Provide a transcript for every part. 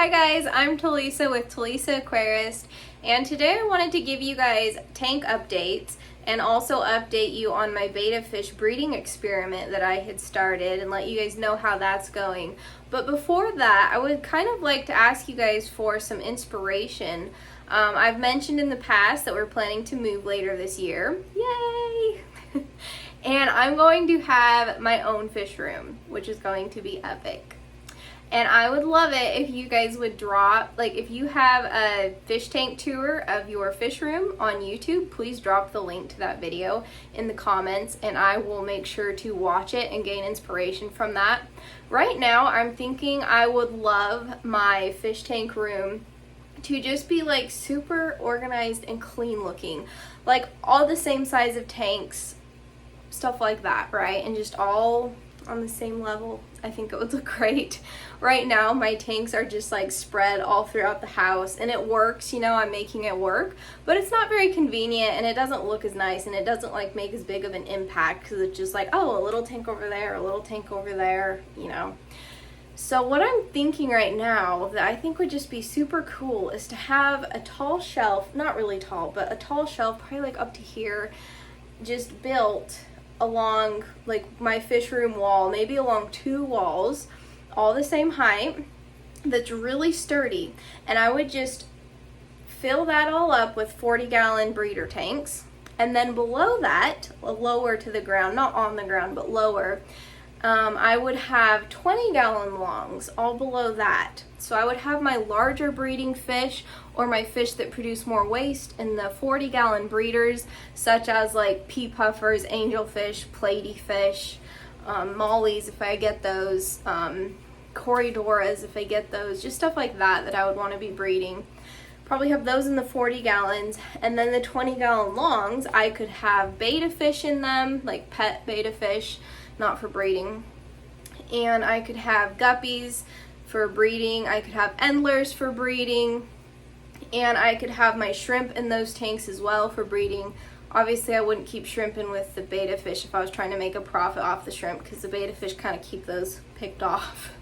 Hi guys, I'm Talisa with Talisa Aquarist, and today I wanted to give you guys tank updates and also update you on my betta fish breeding experiment that I had started and let you guys know how that's going. But before that, I would kind of like to ask you guys for some inspiration. I've mentioned in the past that we're planning to move later this year. Yay! And I'm going to have my own fish room, which is going to be epic. And I would love it if you guys would drop, like if you have a fish tank tour of your fish room on YouTube, please drop the link to that video in the comments and I will make sure to watch it and gain inspiration from that. Right now, I'm thinking I would love my fish tank room to just be like super organized and clean looking. Like all the same size of tanks, stuff like that, right? And just all on the same level. I think it would look great. Right now my tanks are just like spread all throughout the house and it works, you know, I'm making it work, but it's not very convenient and it doesn't look as nice and it doesn't like make as big of an impact because it's just like, oh, a little tank over there, a little tank over there, you know. So what I'm thinking right now that I think would just be super cool is to have a tall shelf, not really tall, but a tall shelf, probably like up to here, just built along like my fish room wall, maybe along 2 walls, all the same height, that's really sturdy. And I would just fill that all up with 40-gallon breeder tanks. And then below that, lower to the ground, not on the ground, but lower, I would have 20-gallon longs all below that. So I would have my larger breeding fish or my fish that produce more waste in the 40-gallon breeders, such as like pea puffers, angelfish, platy fish, mollies if I get those, corridoras if I get those, just stuff like that that I would want to be breeding. Probably have those in the 40 gallons, and then the 20-gallon longs, I could have betta fish in them, like pet betta fish, not for breeding. And I could have guppies for breeding, I could have endlers for breeding, and I could have my shrimp in those tanks as well for breeding. Obviously I wouldn't keep shrimping with the betta fish if I was trying to make a profit off the shrimp because the betta fish kind of keep those picked off.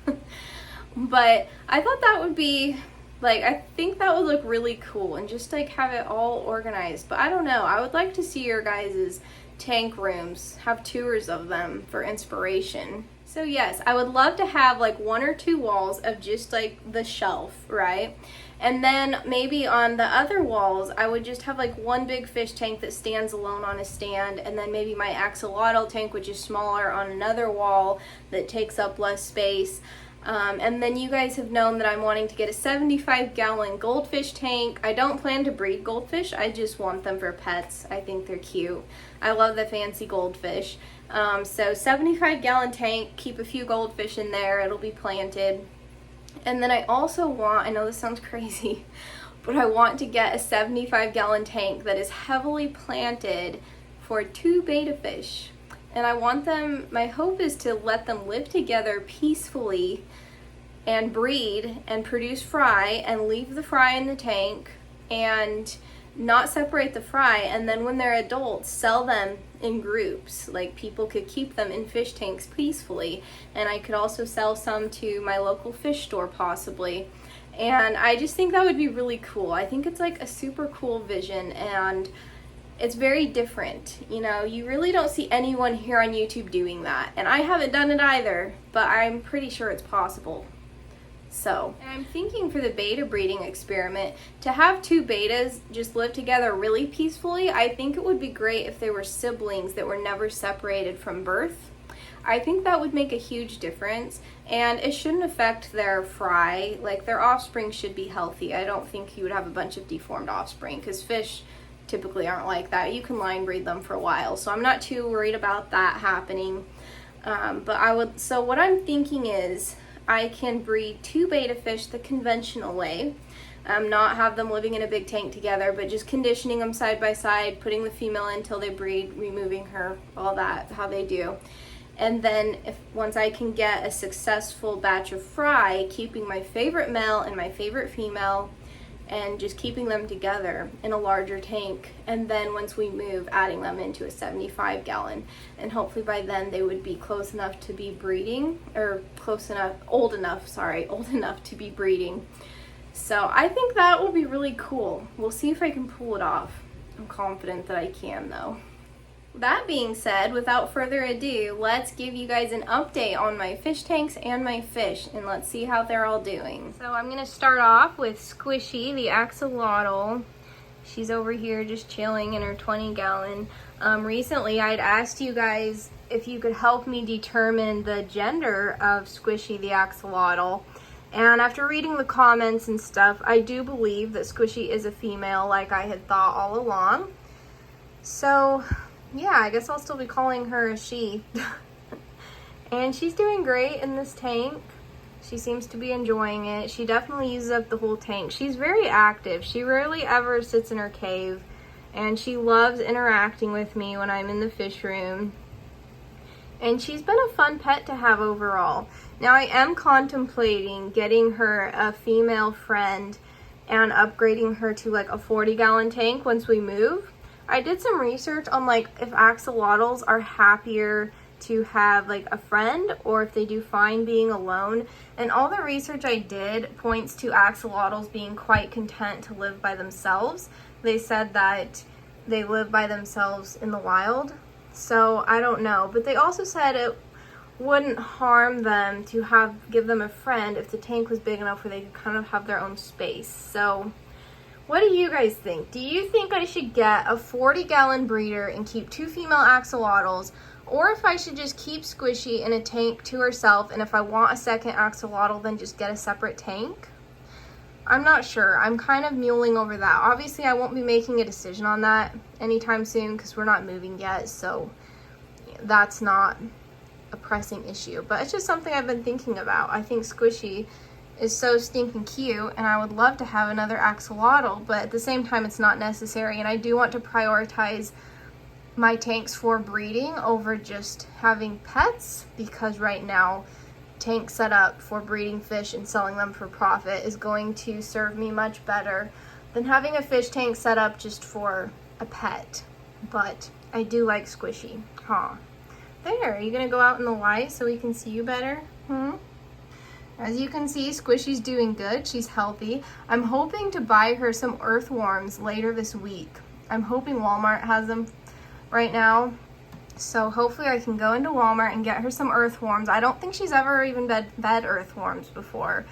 But I thought that would be, like, I think that would look really cool and just like have it all organized. But I don't know, I would like to see your guys' tank rooms, have tours of them for inspiration. So yes, I would love to have like 1 or 2 walls of just like the shelf, right? And then maybe on the other walls, I would just have like 1 big fish tank that stands alone on a stand, and then maybe my axolotl tank, which is smaller, on another wall that takes up less space. And then you guys have known that I'm wanting to get a 75-gallon goldfish tank. I don't plan to breed goldfish, I just want them for pets. I think they're cute. I love the fancy goldfish. So 75-gallon tank, keep a few goldfish in there, it'll be planted. And then I also want, I know this sounds crazy, but I want to get a 75-gallon tank that is heavily planted for 2 betta fish. And I want them, my hope is to let them live together peacefully and breed and produce fry and leave the fry in the tank and not separate the fry, and then when they're adults sell them in groups. Like people could keep them in fish tanks peacefully, and I could also sell some to my local fish store possibly. And I just think that would be really cool. I think it's like a super cool vision and it's very different. You know, you really don't see anyone here on YouTube doing that, and I haven't done it either, but I'm pretty sure it's possible. So, and I'm thinking for the betta breeding experiment, to have 2 bettas just live together really peacefully, I think it would be great if they were siblings that were never separated from birth. I think that would make a huge difference, and it shouldn't affect their fry. Like, their offspring should be healthy. I don't think you would have a bunch of deformed offspring, because fish typically aren't like that. You can line breed them for a while, so I'm not too worried about that happening. So what I'm thinking is, I can breed 2 betta fish the conventional way, not have them living in a big tank together, but just conditioning them side by side, putting the female in until they breed, removing her, all that, how they do. And then once I can get a successful batch of fry, keeping my favorite male and my favorite female, and just keeping them together in a larger tank, and then once we move, adding them into a 75 gallon, and hopefully by then they would be close enough to be breeding, or old enough to be breeding. So I think that will be really cool. We'll see if I can pull it off. I'm confident that I can though. That being said, without further ado, let's give you guys an update on my fish tanks and my fish, and let's see how they're all doing. So I'm going to start off with Squishy, the axolotl. She's over here just chilling in her 20 gallon. Recently I'd asked you guys if you could help me determine the gender of Squishy the axolotl. And after reading the comments and stuff, I do believe that Squishy is a female like I had thought all along. So yeah, I guess I'll still be calling her a she. And she's doing great in this tank. She seems to be enjoying it. She definitely uses up the whole tank. She's very active. She rarely ever sits in her cave. And she loves interacting with me when I'm in the fish room. And she's been a fun pet to have overall. Now I am contemplating getting her a female friend and upgrading her to like a 40 gallon tank once we move. I did some research on like if axolotls are happier to have like a friend or if they do fine being alone, and all the research I did points to axolotls being quite content to live by themselves. They said that they live by themselves in the wild, so I don't know, but they also said it wouldn't harm them to give them a friend if the tank was big enough where they could kind of have their own space. So what do you guys think? Do you think I should get a 40 gallon breeder and keep 2 female axolotls, or if I should just keep Squishy in a tank to herself, and if I want a second axolotl then just get a separate tank? I'm not sure. I'm kind of mulling over that. Obviously I won't be making a decision on that anytime soon because we're not moving yet, so that's not a pressing issue, but it's just something I've been thinking about. I think Squishy is so stinking cute and I would love to have another axolotl, but at the same time it's not necessary, and I do want to prioritize my tanks for breeding over just having pets, because right now tank set up for breeding fish and selling them for profit is going to serve me much better than having a fish tank set up just for a pet. But I do like Squishy. There, are you gonna go out in the light so we can see you better? As you can see, Squishy's doing good. She's healthy. I'm hoping to buy her some earthworms later this week. I'm hoping Walmart has them right now. So hopefully I can go into Walmart and get her some earthworms. I don't think she's ever even fed earthworms before.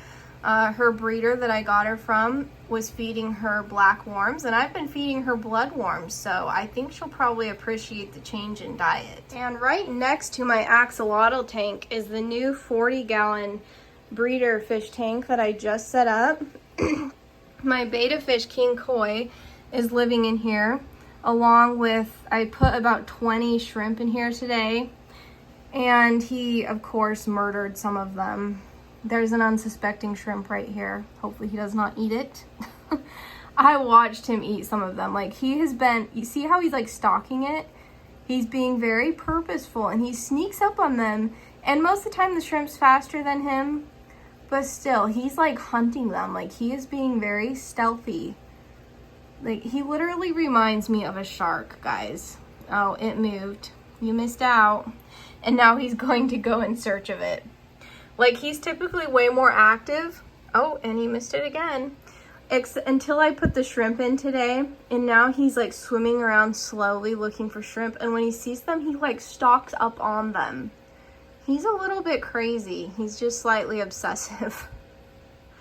Her breeder that I got her from was feeding her black worms, and I've been feeding her blood worms, so I think she'll probably appreciate the change in diet. And right next to my axolotl tank is the new 40 gallon breeder fish tank that I just set up. My beta fish king koi is living in here, along with, I put about 20 shrimp in here today, and he of course murdered some of them. There's an unsuspecting shrimp right here. Hopefully he does not eat it. I watched him eat some of them. Like, he has been, you see how he's like stalking it? He's being very purposeful and he sneaks up on them, and most of the time the shrimp's faster than him, but still he's like hunting them. Like, he is being very stealthy. Like, he literally reminds me of a shark, guys. Oh, it moved. You missed out. And now he's going to go in search of it. Like, he's typically way more active. Oh, and he missed it again. Until I put the shrimp in today, and now he's like swimming around slowly looking for shrimp, and when he sees them, he like stalks up on them. He's a little bit crazy. He's just slightly obsessive.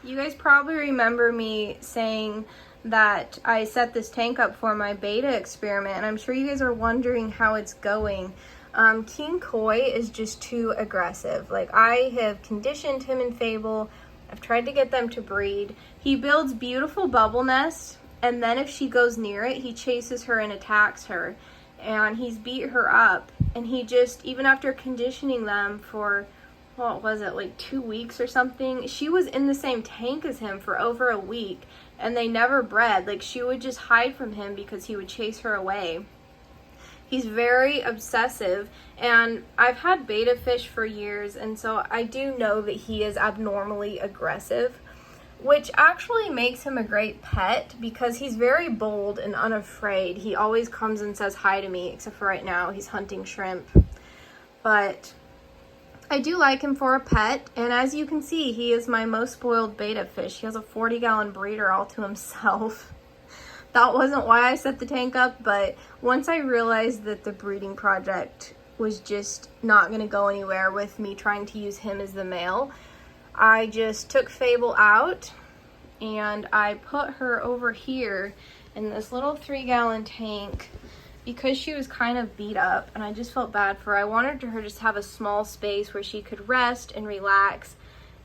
You guys probably remember me saying that I set this tank up for my beta experiment, and I'm sure you guys are wondering how it's going. King Koi is just too aggressive. Like, I have conditioned him in Fable. I've tried to get them to breed. He builds beautiful bubble nests, and then if she goes near it, he chases her and attacks her. And he's beat her up, and he just, even after conditioning them for, what was it, like 2 weeks or something, she was in the same tank as him for over a week, and they never bred. Like, she would just hide from him because he would chase her away. He's very obsessive, and I've had beta fish for years, and so I do know that he is abnormally aggressive. which actually makes him a great pet because he's very bold and unafraid. He always comes and says hi to me, except for right now, he's hunting shrimp. But I do like him for a pet, and as you can see, he is my most spoiled betta fish. He has a 40-gallon breeder all to himself. That wasn't why I set the tank up, but once I realized that the breeding project was just not going to go anywhere with me trying to use him as the male, I just took Fable out and I put her over here in this little 3-gallon tank because she was kind of beat up and I just felt bad for her. I wanted her to just have a small space where she could rest and relax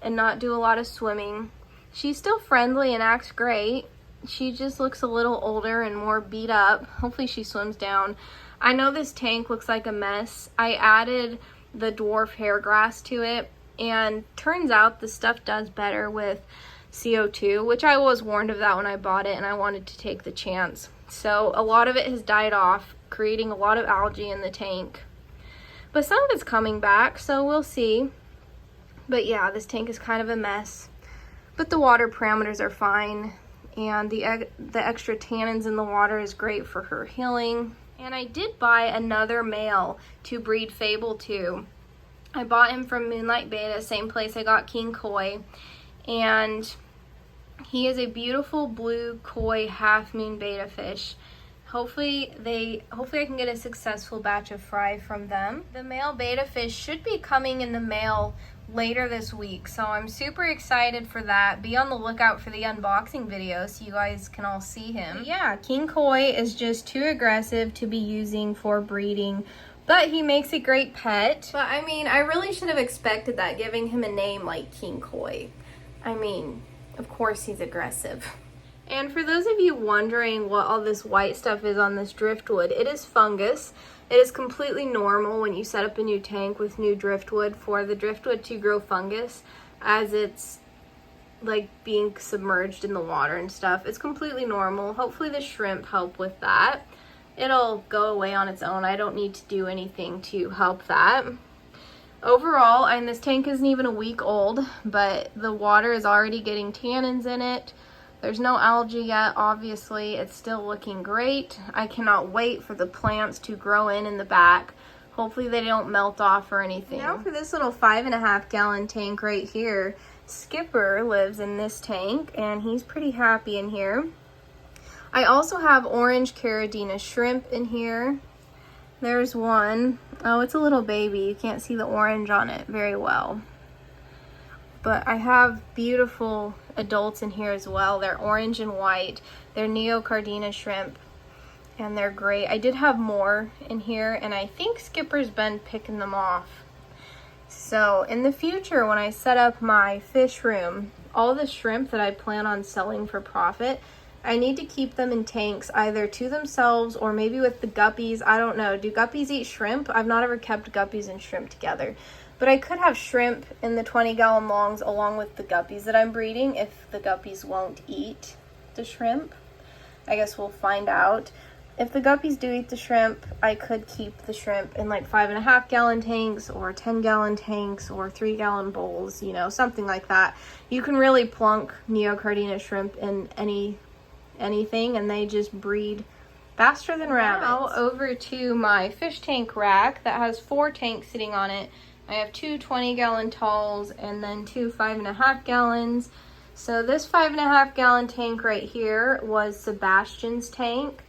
and not do a lot of swimming. She's still friendly and acts great. She just looks a little older and more beat up. Hopefully she swims down. I know this tank looks like a mess. I added the dwarf hair grass to it, and turns out the stuff does better with CO2, which I was warned of that when I bought it and I wanted to take the chance. So a lot of it has died off, creating a lot of algae in the tank. But some of it's coming back, so we'll see. But yeah, this tank is kind of a mess. But the water parameters are fine. And the extra tannins in the water is great for her healing. And I did buy another male to breed Fable to. I bought him from Moonlight Beta, same place I got King Koi. And he is a beautiful blue koi half moon betta fish. Hopefully I can get a successful batch of fry from them. The male betta fish should be coming in the mail later this week, so I'm super excited for that. Be on the lookout for the unboxing video so you guys can all see him. But yeah, King Koi is just too aggressive to be using for breeding, but he makes a great pet. But I mean, I really should have expected that, giving him a name like King Koi. I mean, of course he's aggressive. And for those of you wondering what all this white stuff is on this driftwood, it is fungus. It is completely normal when you set up a new tank with new driftwood for the driftwood to grow fungus as it's like being submerged in the water and stuff. It's completely normal. Hopefully the shrimp help with that. It'll go away on its own. I don't need to do anything to help that. Overall, and this tank isn't even a week old, but the water is already getting tannins in it. There's no algae yet, obviously. It's still looking great. I cannot wait for the plants to grow in the back. Hopefully they don't melt off or anything. Now for this little 5.5-gallon tank right here. Skipper lives in this tank and he's pretty happy in here. I also have orange Neoccardina shrimp in here. There's one. Oh, it's a little baby. You can't see the orange on it very well. But I have beautiful adults in here as well. They're orange and white. They're Neoccardina shrimp, and they're great. I did have more in here, and I think Skipper's been picking them off. So in the future, when I set up my fish room, all the shrimp that I plan on selling for profit, I need to keep them in tanks either to themselves or maybe with the guppies. I don't know. Do guppies eat shrimp? I've not ever kept guppies and shrimp together. But I could have shrimp in the 20-gallon longs along with the guppies that I'm breeding if the guppies won't eat the shrimp. I guess we'll find out. If the guppies do eat the shrimp, I could keep the shrimp in like 5.5-gallon tanks or 10-gallon tanks or 3-gallon bowls, you know, something like that. You can really plunk Neoccardina shrimp in anything and they just breed faster than rabbits. Now over to my fish tank rack that has 4 tanks sitting on it. I have 2 20-gallon talls and then 2 5.5 gallons. So this 5.5-gallon tank right here was Sebastian's tank,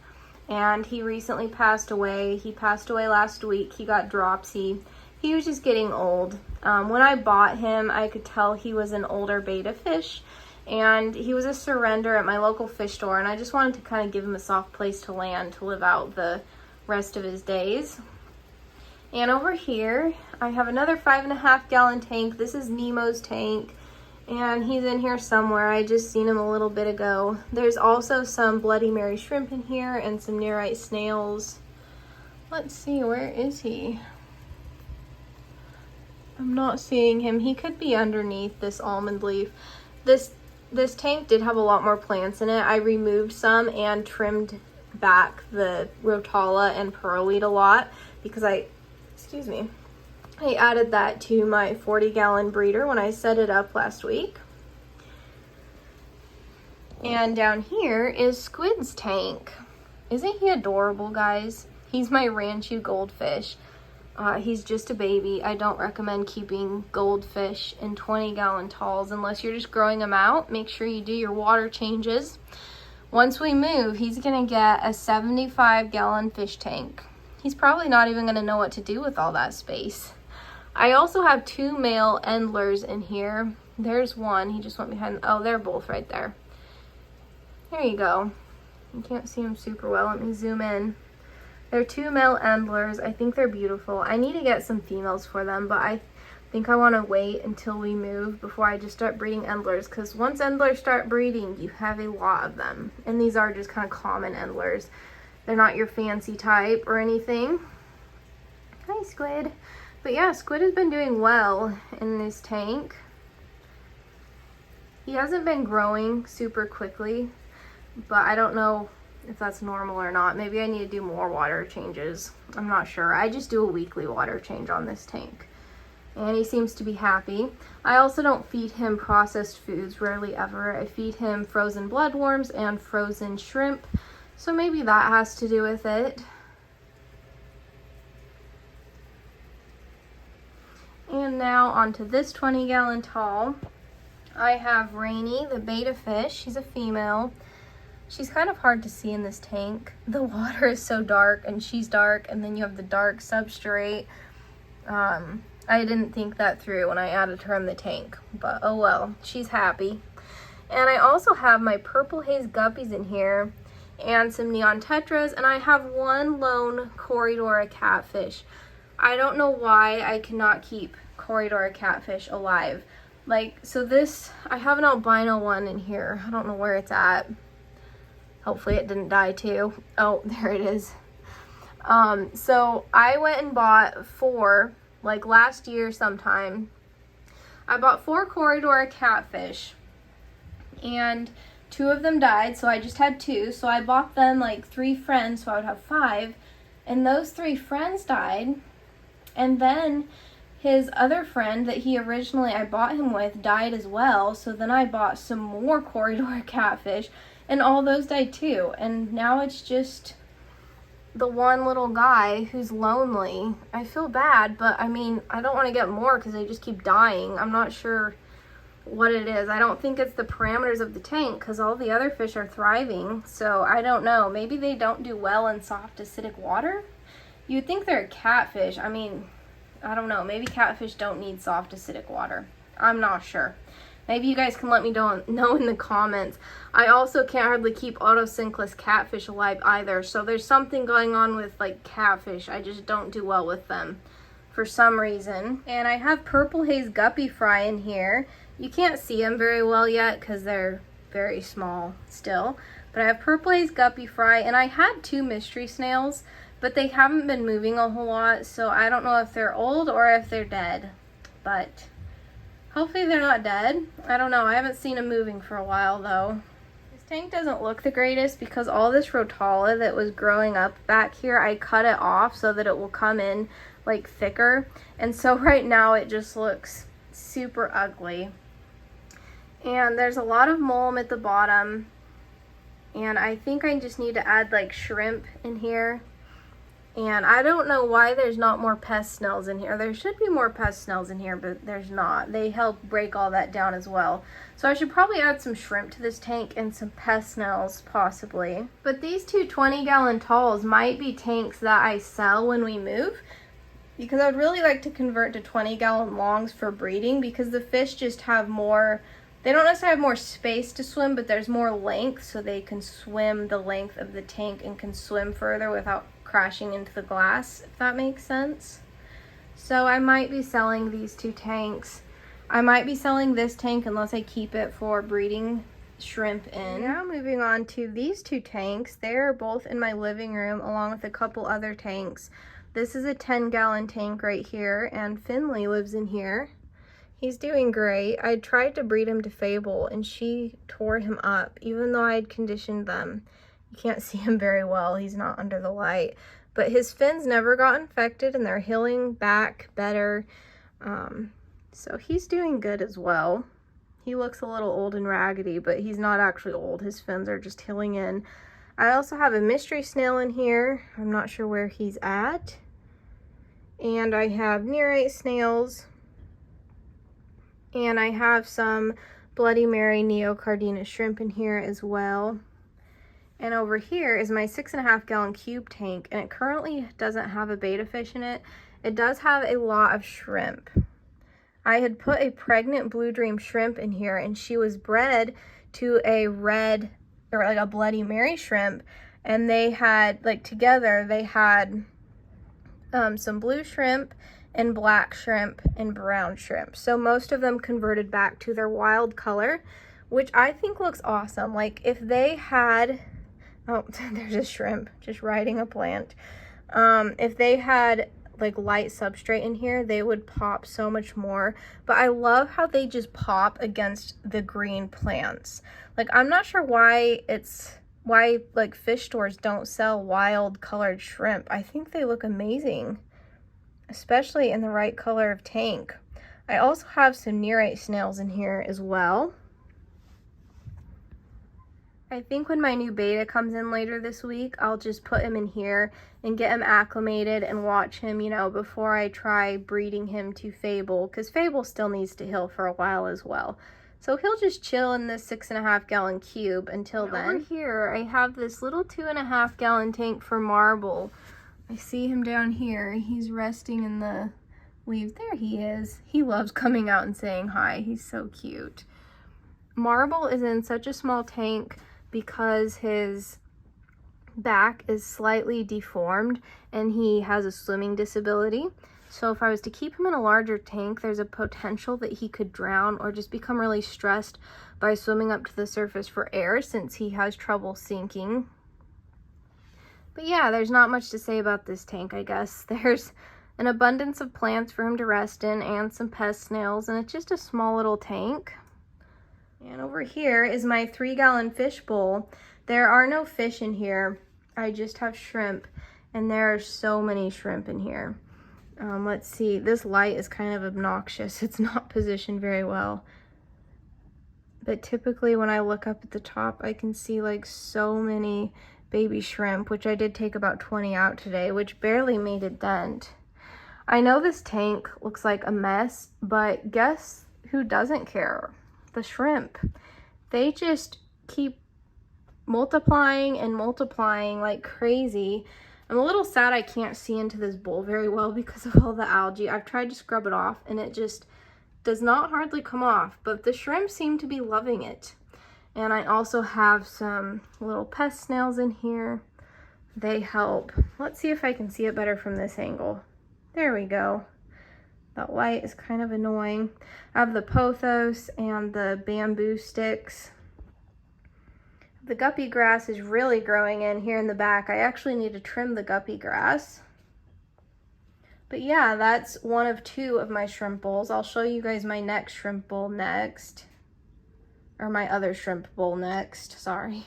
and he recently passed away. He passed away last week. He got dropsy. He was just getting old. When I bought him, I could tell he was an older betta fish, and he was a surrender at my local fish store, and I just wanted to kind of give him a soft place to land to live out the rest of his days. And over here, I have another 5.5-gallon tank. This is Nemo's tank, and he's in here somewhere. I just seen him a little bit ago. There's also some Bloody Mary shrimp in here and some nearite snails. Let's see, where is he? I'm not seeing him. He could be underneath this almond leaf. This tank did have a lot more plants in it. I removed some and trimmed back the rotala and pearlweed a lot because I added that to my 40-gallon breeder when I set it up last week. And down here is Squid's tank. Isn't he adorable, guys? He's my Ranchu goldfish. He's just a baby. I don't recommend keeping goldfish in 20-gallon talls unless you're just growing them out. Make sure you do your water changes. Once we move, he's gonna get a 75-gallon fish tank. He's probably not even gonna know what to do with all that space. I also have 2 male endlers in here. There's one, he just went behind, oh, they're both right there. There you go. You can't see them super well, let me zoom in. They're 2 male endlers. I think they're beautiful. I need to get some females for them, but I think I want to wait until we move before I just start breeding endlers, because once endlers start breeding, you have a lot of them. And these are just kind of common endlers. They're not your fancy type or anything. Hi, Squid. But yeah, Squid has been doing well in this tank. He hasn't been growing super quickly, but I don't know if that's normal or not. Maybe I need to do more water changes. I'm not sure. I just do a weekly water change on this tank. And he seems to be happy. I also don't feed him processed foods, rarely ever. I feed him frozen bloodworms and frozen shrimp. So maybe that has to do with it. And now onto this 20-gallon tall. I have Rainy, the betta fish. She's a female. She's kind of hard to see in this tank. The water is so dark and she's dark, and then you have the dark substrate. I didn't think that through when I added her in the tank, but oh well, she's happy. And I also have my purple haze guppies in here and some neon tetras, and I have 1 lone Corridora catfish. I don't know why I cannot keep Corridora catfish alive. Like, so this, I have an albino one in here. I don't know where it's at. Hopefully it didn't die too. Oh, there it is. So I went and bought 4, like last year sometime. I bought 4 Corridora catfish, and 2 of them died, so I just had 2. So I bought them like 3 friends, so I would have 5. And those 3 friends died. And then his other friend that I bought him with died as well. So then I bought some more Corridora catfish, and all those died too. And now it's just the one little guy who's lonely. I feel bad, but I mean, I don't want to get more because they just keep dying. I'm not sure what it is. I don't think it's the parameters of the tank, because all the other fish are thriving. So I don't know. Maybe they don't do well in soft acidic water. You'd think they're a catfish. I mean, I don't know. Maybe catfish don't need soft acidic water. I'm not sure. Maybe you guys can let me know in the comments. I also can't hardly keep autosynclus catfish alive either. So there's something going on with like catfish. I just don't do well with them for some reason. And I have purple haze guppy fry in here. You can't see them very well yet because they're very small still. But I have purple haze guppy fry, and I had 2 mystery snails, but they haven't been moving a whole lot. So I don't know if they're old or if they're dead. But hopefully they're not dead. I don't know. I haven't seen them moving for a while though. This tank doesn't look the greatest because all this rotala that was growing up back here, I cut it off so that it will come in like thicker. And so right now it just looks super ugly. And there's a lot of mulm at the bottom. And I think I just need to add like shrimp in here. And I don't know why there's not more pest snails in here. There should be more pest snails in here, but there's not. They help break all that down as well. So I should probably add some shrimp to this tank and some pest snails possibly. But these 2 20-gallon talls might be tanks that I sell when we move, because I'd really like to convert to 20-gallon longs for breeding, because the fish just have more, they don't necessarily have more space to swim, but there's more length, so they can swim the length of the tank and can swim further without crashing into the glass, if that makes sense. So I might be selling these 2 tanks. I might be selling this tank unless I keep it for breeding shrimp in. Now moving on to these 2 tanks. They're both in my living room along with a couple other tanks. This is a 10-gallon tank right here, and Finley lives in here. He's doing great. I tried to breed him to Fable and she tore him up, even though I had conditioned them. You can't see him very well. He's not under the light. But his fins never got infected and they're healing back better. So he's doing good as well. He looks a little old and raggedy, but he's not actually old. His fins are just hilling in. I also have a mystery snail in here. I'm not sure where he's at. And I have nerite snails. And I have some Bloody Mary Neoccardina shrimp in here as well. And over here is my 6.5 gallon cube tank, and it currently doesn't have a betta fish in it. It does have a lot of shrimp. I had put a pregnant blue dream shrimp in here, and she was bred to a red, or like a Bloody Mary shrimp, and they had, like together, they had some blue shrimp and black shrimp and brown shrimp. So most of them converted back to their wild color, which I think looks awesome. Like if they had, oh, there's a shrimp just riding a plant. If they had like light substrate in here, they would pop so much more. But I love how they just pop against the green plants. Like I'm not sure why like fish stores don't sell wild colored shrimp. I think they look amazing, especially in the right color of tank. I also have some nerite snails in here as well. I think when my new betta comes in later this week, I'll just put him in here and get him acclimated and watch him, you know, before I try breeding him to Fable, because Fable still needs to heal for a while as well. So he'll just chill in this 6.5 gallon cube until then. Over here, I have this little 2.5 gallon tank for Marble. I see him down here. He's resting in the leaves. There he is. He loves coming out and saying hi. He's so cute. Marble is in such a small tank because his back is slightly deformed and he has a swimming disability. So if I was to keep him in a larger tank, there's a potential that he could drown or just become really stressed by swimming up to the surface for air, since he has trouble sinking. But yeah, there's not much to say about this tank, I guess. There's an abundance of plants for him to rest in and some pest snails, and it's just a small little tank. And over here is my 3 gallon fish bowl. There are no fish in here. I just have shrimp, and there are so many shrimp in here. Let's see, this light is kind of obnoxious. It's not positioned very well. But typically when I look up at the top, I can see like so many baby shrimp, which I did take about 20 out today, which barely made a dent. I know this tank looks like a mess, but guess who doesn't care? The shrimp. They just keep multiplying and multiplying like crazy. I'm a little sad I can't see into this bowl very well because of all the algae. I've tried to scrub it off and it just does not hardly come off, but the shrimp seem to be loving it. And I also have some little pest snails in here. They help. Let's see if I can see it better from this angle. There we go. That light is kind of annoying. I have the pothos and the bamboo sticks. The guppy grass is really growing in here in the back. I actually need to trim the guppy grass. But yeah, that's one of 2 of my shrimp bowls. I'll show you guys my next shrimp bowl next. Or my other shrimp bowl next, sorry.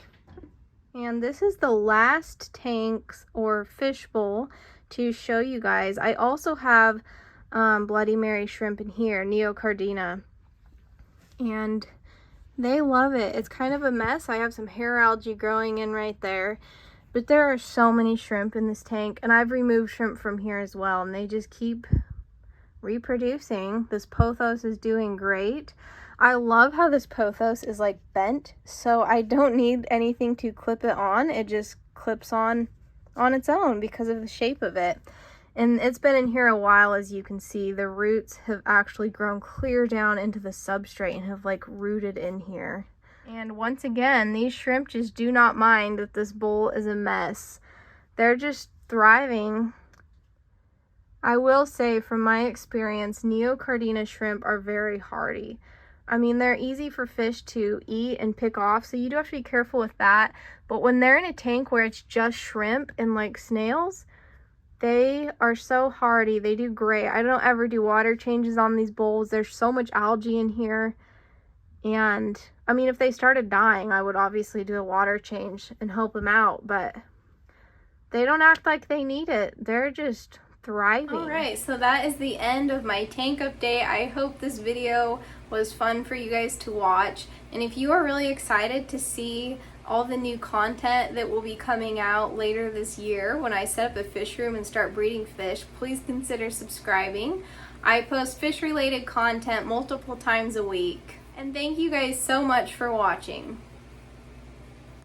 And this is the last tanks or fish bowl to show you guys. I also have Bloody Mary shrimp in here, Neoccardina. And they love it. It's kind of a mess. I have some hair algae growing in right there. But there are so many shrimp in this tank. And I've removed shrimp from here as well. And they just keep reproducing. This pothos is doing great. I love how this pothos is like bent. So I don't need anything to clip it on. It just clips on its own because of the shape of it. And it's been in here a while, as you can see. The roots have actually grown clear down into the substrate and have like rooted in here. And once again, these shrimp just do not mind that this bowl is a mess. They're just thriving. I will say, from my experience, Neoccardina shrimp are very hardy. I mean, they're easy for fish to eat and pick off, so you do have to be careful with that. But when they're in a tank where it's just shrimp and like snails, they are so hardy. They do great. I don't ever do water changes on these bowls. There's so much algae in here. And I mean, if they started dying, I would obviously do a water change and help them out. But they don't act like they need it. They're just thriving. Alright, so that is the end of my tank update. I hope this video was fun for you guys to watch. And if you are really excited to see all the new content that will be coming out later this year when I set up a fish room and start breeding fish, please consider subscribing. I post fish related content multiple times a week. And thank you guys so much for watching.